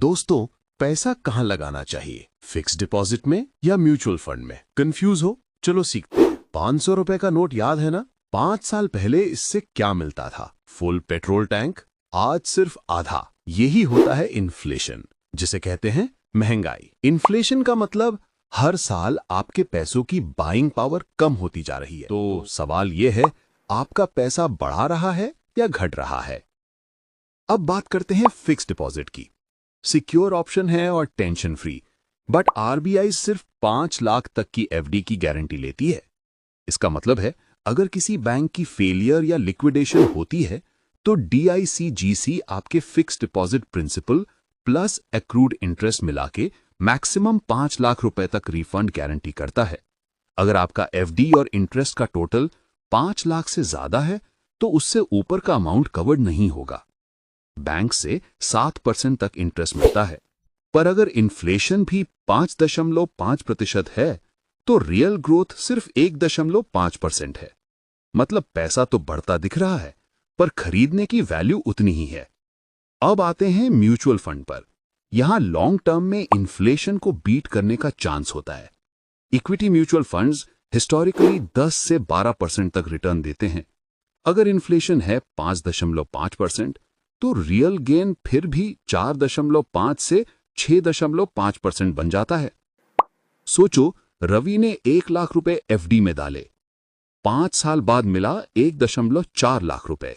दोस्तों, पैसा कहाँ लगाना चाहिए? फिक्स डिपॉजिट में या म्यूचुअल फंड में? कंफ्यूज हो? चलो सीखते हैं। 500 रुपए का नोट याद है ना? 5 साल पहले इससे क्या मिलता था? Full petrol tank. आज सिर्फ आधा। यही होता है इन्फ्लेशन, जिसे कहते हैं महंगाई। इन्फ्लेशन का मतलब हर साल आपके पैसों की बाइंग पावर कम होती जा रही है। तो सवाल यह है, आपका पैसा बढ़ा रहा है या घट रहा है? अब बात करते हैं फिक्स डिपॉजिट की। सिक्योर ऑप्शन है और टेंशन फ्री, बट आरबीआई सिर्फ 5 लाख तक की एफडी की गारंटी लेती है। इसका मतलब है, अगर किसी बैंक की फेलियर या लिक्विडेशन होती है तो डीआईसीजीसी आपके fix deposit principal plus accrued interest मिला के मैक्सिमम 5 लाख रुपए तक रिफंड गारंटी करता है। अगर आपका एफडी और इंटरेस्ट का टोटल 5 लाख से ज्यादा है तो उससे ऊपर का अमाउंट कवर्ड नहीं होगा। बैंक से 7% तक इंटरेस्ट मिलता है, पर अगर इन्फ्लेशन भी 5.5% है तो रियल ग्रोथ सिर्फ 1.5% है। मतलब पैसा तो बढ़ता दिख रहा है, पर खरीदने की वैल्यू उतनी ही है। अब आते हैं म्यूचुअल फंड पर। यहां लॉन्ग टर्म में इन्फ्लेशन को बीट करने का चांस होता है। इक्विटी म्यूचुअल फंड्स हिस्टोरिकली 10 से 12% तक रिटर्न देते हैं। अगर इन्फ्लेशन है 5.5%, तो रियल गेन फिर भी 4.5 से 6.5% बन जाता है। सोचो, रवि ने 1 लाख रुपए एफडी में डाले, 5 साल बाद मिला 1.4 लाख रुपए।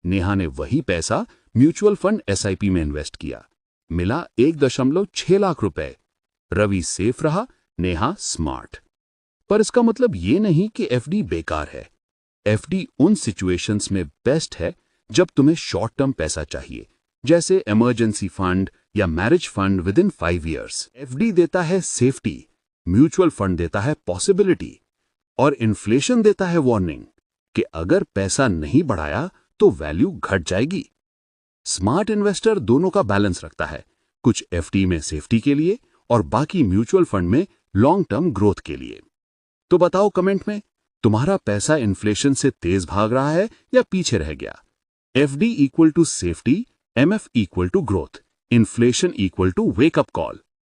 नेहा ने वही पैसा म्यूचुअल फंड एसआईपी में इन्वेस्ट किया, मिला 1.6 लाख रुपए। रवि सेफ रहा, नेहा स्मार्ट। पर इसका मतलब ये नहीं कि एफडी बेकार है। एफडी उन सिचुएशंस में बेस्ट है जब तुम्हें शॉर्ट टर्म पैसा चाहिए, जैसे इमरजेंसी फंड या marriage fund with in 5 years. FD देता है सेफ्टी, म्यूचुअल फंड देता है पॉसिबिलिटी, और इन्फ्लेशन देता है वार्निंग कि अगर पैसा नहीं बढ़ाया तो वैल्यू घट जाएगी। स्मार्ट इन्वेस्टर दोनों का बैलेंस रखता है, कुछ एफडी में सेफ्टी के लिए और बाकी म्यूचुअल फंड में लॉन्ग टर्म ग्रोथ के लिए। तो बताओ कमेंट में, तुम्हारा पैसा इन्फ्लेशन से तेज भाग रहा है या पीछे रह गया? FD equal to safety, MF equal to growth, inflation equal to wake up call.